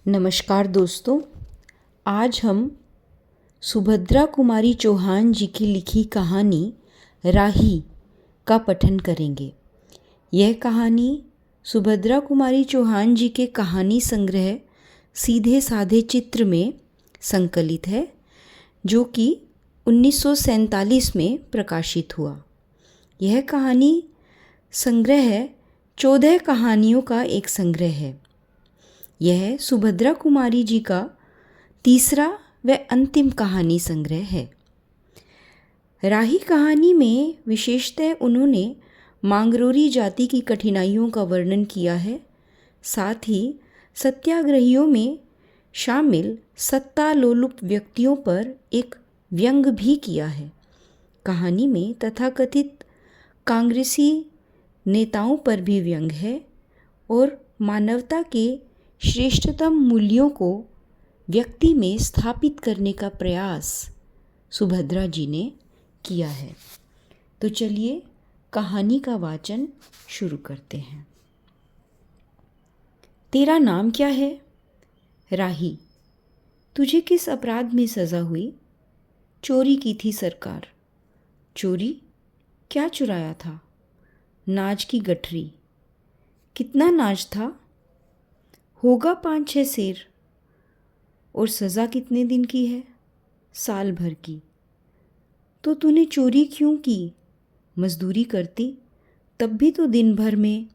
नमस्कार दोस्तों, आज हम सुभद्रा कुमारी चौहान जी की लिखी कहानी राही का पठन करेंगे। यह कहानी सुभद्रा कुमारी चौहान जी के कहानी संग्रह सीधे साधे चित्र में संकलित है, जो कि 1947 में प्रकाशित हुआ। यह कहानी संग्रह 14 कहानियों का एक संग्रह है। यह सुभद्रा कुमारी जी का तीसरा व अंतिम कहानी संग्रह है। राही कहानी में विशेषतः उन्होंने मांगरोरी जाति की कठिनाइयों का वर्णन किया है। साथ ही सत्याग्रहियों में शामिल सत्ता लोलुप व्यक्तियों पर एक व्यंग भी किया है। कहानी में तथाकथित कांग्रेसी नेताओं पर भी व्यंग है और मानवता के श्रेष्ठतम मूल्यों को व्यक्ति में स्थापित करने का प्रयास सुभद्रा जी ने किया है। तो चलिए कहानी का वाचन शुरू करते हैं। तेरा नाम क्या है? राही। तुझे किस अपराध में सज़ा हुई? चोरी की थी सरकार। चोरी? क्या चुराया था? नाज की गठरी। कितना नाज था? होगा 5-6 सेर। और सज़ा कितने दिन की है? साल भर की। तो तूने चोरी क्यों की? मजदूरी करती तब भी तो दिन भर में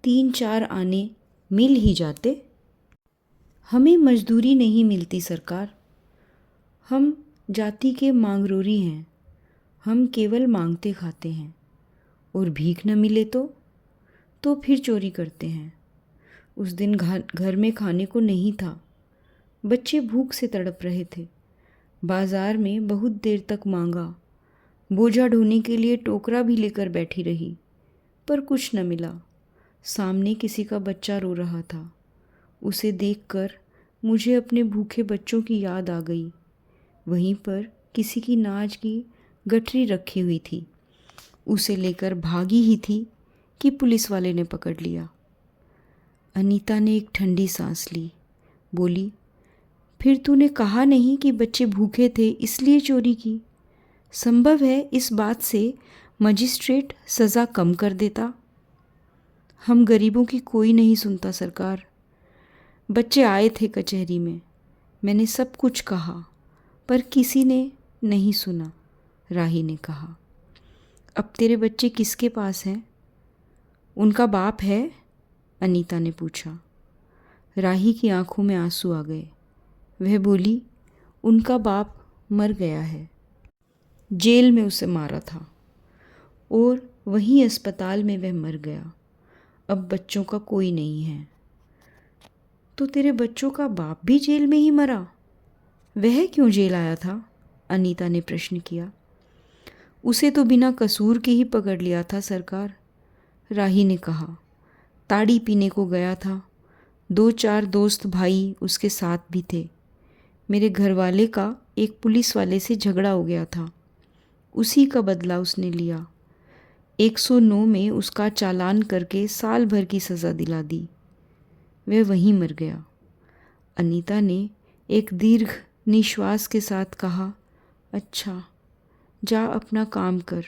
3-4 आने मिल ही जाते। हमें मजदूरी नहीं मिलती सरकार। हम जाति के मांगरोरी हैं। हम केवल मांगते खाते हैं और भीख न मिले तो फिर चोरी करते हैं। उस दिन घर में खाने को नहीं था। बच्चे भूख से तड़प रहे थे। बाजार में बहुत देर तक मांगा। बोझा ढोने के लिए टोकरा भी लेकर बैठी रही, पर कुछ न मिला। सामने किसी का बच्चा रो रहा था। उसे देखकर मुझे अपने भूखे बच्चों की याद आ गई। वहीं पर किसी की नाज की गठरी रखी हुई थी। उसे लेकर भागी ही थी कि पुलिस वाले ने पकड़ लिया। अनीता ने एक ठंडी सांस ली। बोली, फिर तूने कहा नहीं कि बच्चे भूखे थे इसलिए चोरी की? संभव है इस बात से मजिस्ट्रेट सज़ा कम कर देता। हम गरीबों की कोई नहीं सुनता सरकार। बच्चे आए थे कचहरी में। मैंने सब कुछ कहा, पर किसी ने नहीं सुना। राही ने कहा। अब तेरे बच्चे किसके पास हैं? उनका बाप है? अनीता ने पूछा। राही की आंखों में आंसू आ गए। वह बोली, उनका बाप मर गया है। जेल में उसे मारा था और वहीं अस्पताल में वह मर गया। अब बच्चों का कोई नहीं है। तो तेरे बच्चों का बाप भी जेल में ही मरा? वह क्यों जेल आया था? अनीता ने प्रश्न किया। उसे तो बिना कसूर के ही पकड़ लिया था सरकार। राही ने कहा। ताड़ी पीने को गया था। 2-4 दोस्त भाई उसके साथ भी थे। मेरे घरवाले का एक पुलिस वाले से झगड़ा हो गया था। उसी का बदला उसने लिया। 109 में उसका चालान करके साल भर की सज़ा दिला दी। वह वहीं मर गया। अनीता ने एक दीर्घ निश्वास के साथ कहा, अच्छा, जा अपना काम कर।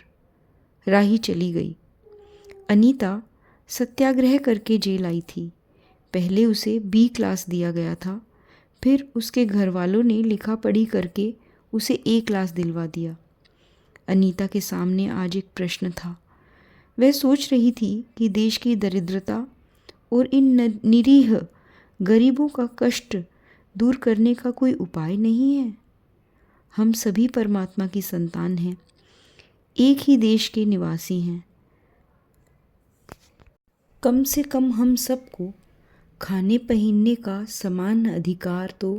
राही चली गई। अनीता सत्याग्रह करके जेल आई थी। पहले उसे B क्लास दिया गया था, फिर उसके घर वालों ने लिखा पढ़ी करके उसे A क्लास दिलवा दिया। अनीता के सामने आज एक प्रश्न था। वह सोच रही थी कि देश की दरिद्रता और इन निरीह गरीबों का कष्ट दूर करने का कोई उपाय नहीं है। हम सभी परमात्मा की संतान हैं, एक ही देश के निवासी हैं। कम से कम हम सबको खाने पहनने का समान अधिकार तो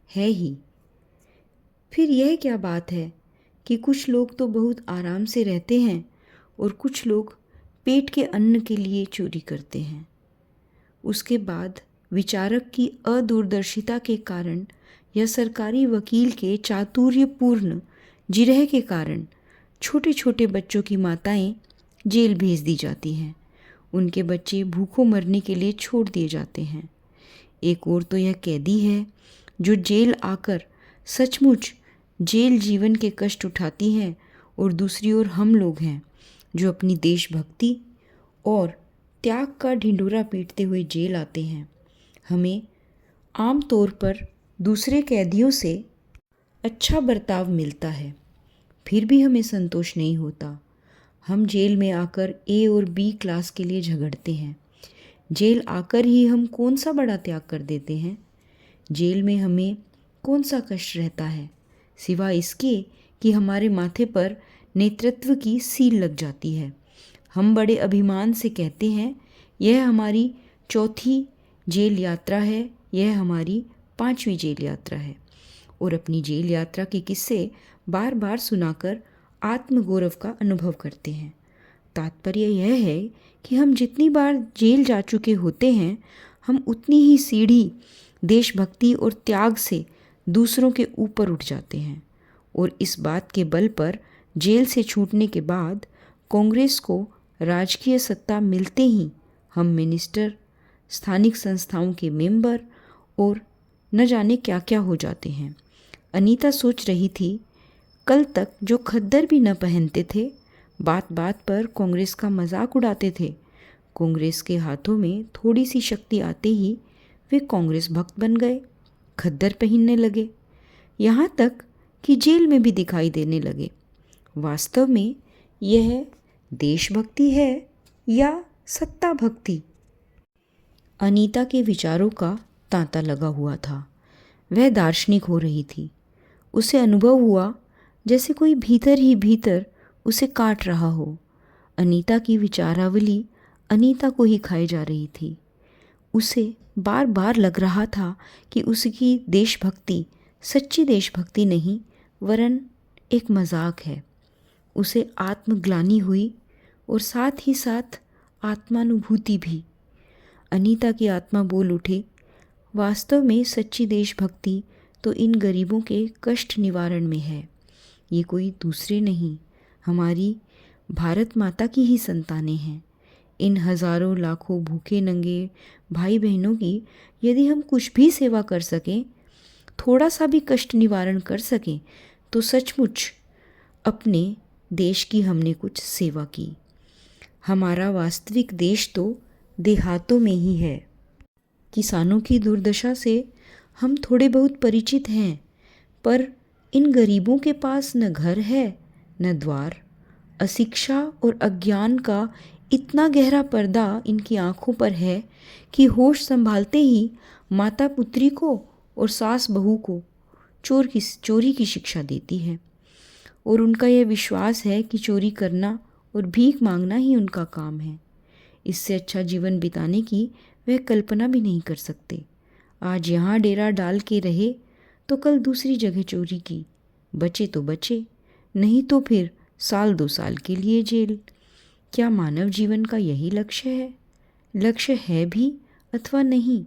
है ही। फिर यह क्या बात है कि कुछ लोग तो बहुत आराम से रहते हैं और कुछ लोग पेट के अन्न के लिए चोरी करते हैं। उसके बाद विचारक की अदूरदर्शिता के कारण या सरकारी वकील के चातुर्यपूर्ण जिरह के कारण छोटे छोटे बच्चों की माताएं जेल भेज दी जाती हैं। उनके बच्चे भूखों मरने के लिए छोड़ दिए जाते हैं। एक ओर तो यह कैदी है जो जेल आकर सचमुच जेल जीवन के कष्ट उठाती है, और दूसरी ओर हम लोग हैं जो अपनी देशभक्ति और त्याग का ढिंढोरा पीटते हुए जेल आते हैं। हमें आम तौर पर दूसरे कैदियों से अच्छा बर्ताव मिलता है, फिर भी हमें संतोष नहीं होता। हम जेल में आकर ए और बी क्लास के लिए झगड़ते हैं। जेल आकर ही हम कौन सा बड़ा त्याग कर देते हैं। जेल में हमें कौन सा कष्ट रहता है, सिवाय इसके कि हमारे माथे पर नेतृत्व की सील लग जाती है। हम बड़े अभिमान से कहते हैं, यह हमारी चौथी जेल यात्रा है, यह हमारी 5वीं जेल यात्रा है, और अपनी जेल यात्रा के किस्से बार बार सुनाकर आत्मगौरव का अनुभव करते हैं। तात्पर्य यह है कि हम जितनी बार जेल जा चुके होते हैं, हम उतनी ही सीढ़ी देशभक्ति और त्याग से दूसरों के ऊपर उठ जाते हैं, और इस बात के बल पर जेल से छूटने के बाद कांग्रेस को राजकीय सत्ता मिलते ही हम मिनिस्टर, स्थानिक संस्थाओं के मेंबर और न जाने क्या क्या हो जाते हैं। अनीता सोच रही थी, कल तक जो खद्दर भी न पहनते थे, बात बात पर कांग्रेस का मजाक उड़ाते थे, कांग्रेस के हाथों में थोड़ी सी शक्ति आते ही वे कांग्रेस भक्त बन गए, खद्दर पहनने लगे, यहाँ तक कि जेल में भी दिखाई देने लगे। वास्तव में यह देशभक्ति है या सत्ता भक्ति? अनीता के विचारों का तांता लगा हुआ था। वह दार्शनिक हो रही थी। उसे अनुभव हुआ जैसे कोई भीतर ही भीतर उसे काट रहा हो। अनीता की विचारावली अनीता को ही खाई जा रही थी। उसे बार बार लग रहा था कि उसकी देशभक्ति सच्ची देशभक्ति नहीं, वरन एक मजाक है। उसे आत्मग्लानि हुई और साथ ही साथ आत्मानुभूति भी। अनीता की आत्मा बोल उठे, वास्तव में सच्ची देशभक्ति तो इन गरीबों के कष्ट निवारण में है। ये कोई दूसरे नहीं, हमारी भारत माता की ही संतानें हैं। इन हजारों लाखों भूखे नंगे भाई बहनों की यदि हम कुछ भी सेवा कर सकें, थोड़ा सा भी कष्ट निवारण कर सकें, तो सचमुच अपने देश की हमने कुछ सेवा की। हमारा वास्तविक देश तो देहातों में ही है। किसानों की दुर्दशा से हम थोड़े बहुत परिचित हैं, पर इन गरीबों के पास न घर है न द्वार। अशिक्षा और अज्ञान का इतना गहरा पर्दा इनकी आंखों पर है कि होश संभालते ही माता पुत्री को और सास बहू को चोरी की शिक्षा देती है, और उनका यह विश्वास है कि चोरी करना और भीख मांगना ही उनका काम है। इससे अच्छा जीवन बिताने की वह कल्पना भी नहीं कर सकते। आज यहाँ डेरा डाल के रहे तो कल दूसरी जगह चोरी की, बचे तो बचे, नहीं तो फिर 1-2 साल के लिए जेल। क्या मानव जीवन का यही लक्ष्य है? लक्ष्य है भी अथवा नहीं?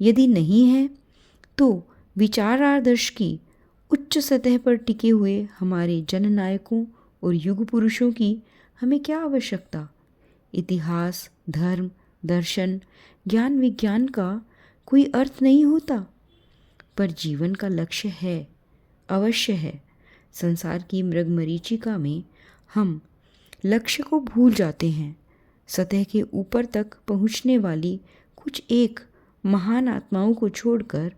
यदि नहीं है तो विचार आदर्श की उच्च सतह पर टिके हुए हमारे जननायकों और युग पुरुषों की हमें क्या आवश्यकता? इतिहास, धर्म, दर्शन, ज्ञान विज्ञान का कोई अर्थ नहीं होता, पर जीवन का लक्ष्य है, अवश्य है। संसार की मृगमरीचिका में हम लक्ष्य को भूल जाते हैं। सतह के ऊपर तक पहुंचने वाली कुछ एक महान आत्माओं को छोड़कर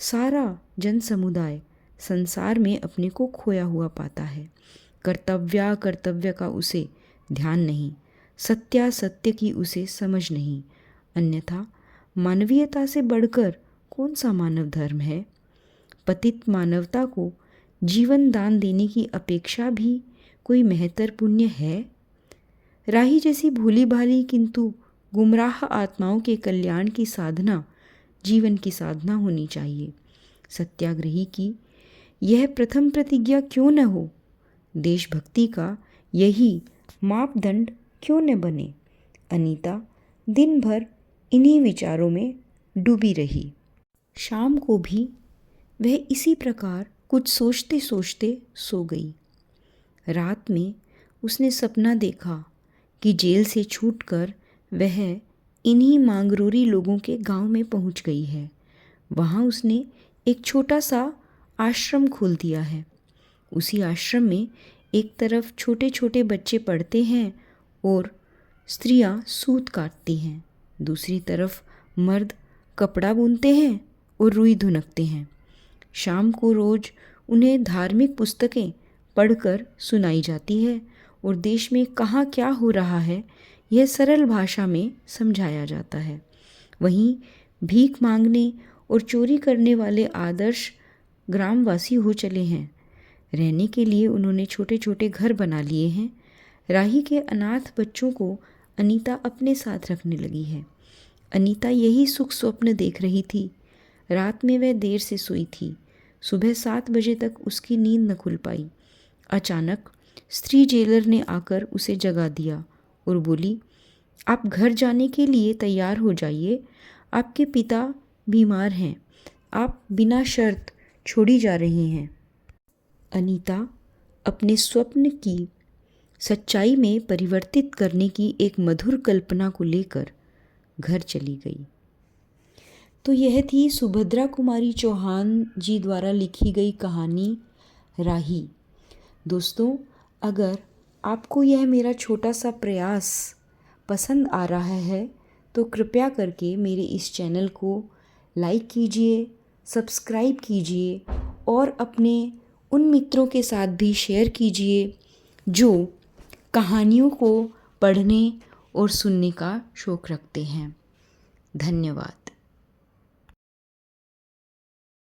सारा जन समुदाय संसार में अपने को खोया हुआ पाता है। कर्तव्य का उसे ध्यान नहीं, सत्यासत्य की उसे समझ नहीं। अन्यथा मानवीयता से बढ़कर कौन सा मानव धर्म है? पतित मानवता को जीवन दान देने की अपेक्षा भी कोई महत्तर पुण्य है? राही जैसी भोली भाली किंतु गुमराह आत्माओं के कल्याण की साधना जीवन की साधना होनी चाहिए। सत्याग्रही की यह प्रथम प्रतिज्ञा क्यों न हो? देशभक्ति का यही मापदंड क्यों न बने? अनीता दिन भर इन्हीं विचारों में डूबी रही। शाम को भी वह इसी प्रकार कुछ सोचते सोचते सो गई। रात में उसने सपना देखा कि जेल से छूटकर वह इन्हीं मांगरोरी लोगों के गांव में पहुंच गई है। वहां उसने एक छोटा सा आश्रम खोल दिया है। उसी आश्रम में एक तरफ छोटे छोटे बच्चे पढ़ते हैं और स्त्रियां सूत काटती हैं, दूसरी तरफ मर्द कपड़ा बुनते हैं और रुई धुनकते हैं। शाम को रोज उन्हें धार्मिक पुस्तकें पढ़कर सुनाई जाती है और देश में कहाँ क्या हो रहा है यह सरल भाषा में समझाया जाता है। वहीं भीख मांगने और चोरी करने वाले आदर्श ग्रामवासी हो चले हैं। रहने के लिए उन्होंने छोटे छोटे घर बना लिए हैं। राही के अनाथ बच्चों को अनीता अपने साथ रखने लगी है। अनीता यही सुख स्वप्न देख रही थी। रात में वह देर से सोई थी। सुबह 7 बजे तक उसकी नींद न खुल पाई। अचानक स्त्री जेलर ने आकर उसे जगा दिया और बोली, आप घर जाने के लिए तैयार हो जाइए, आपके पिता बीमार हैं, आप बिना शर्त छोड़ी जा रही हैं। अनीता अपने स्वप्न की सच्चाई में परिवर्तित करने की एक मधुर कल्पना को लेकर घर चली गई। तो यह थी सुभद्रा कुमारी चौहान जी द्वारा लिखी गई कहानी राही। दोस्तों, अगर आपको यह मेरा छोटा सा प्रयास पसंद आ रहा है तो कृपया करके मेरे इस चैनल को लाइक कीजिए, सब्सक्राइब कीजिए और अपने उन मित्रों के साथ भी शेयर कीजिए जो कहानियों को पढ़ने और सुनने का शौक़ रखते हैं। धन्यवाद।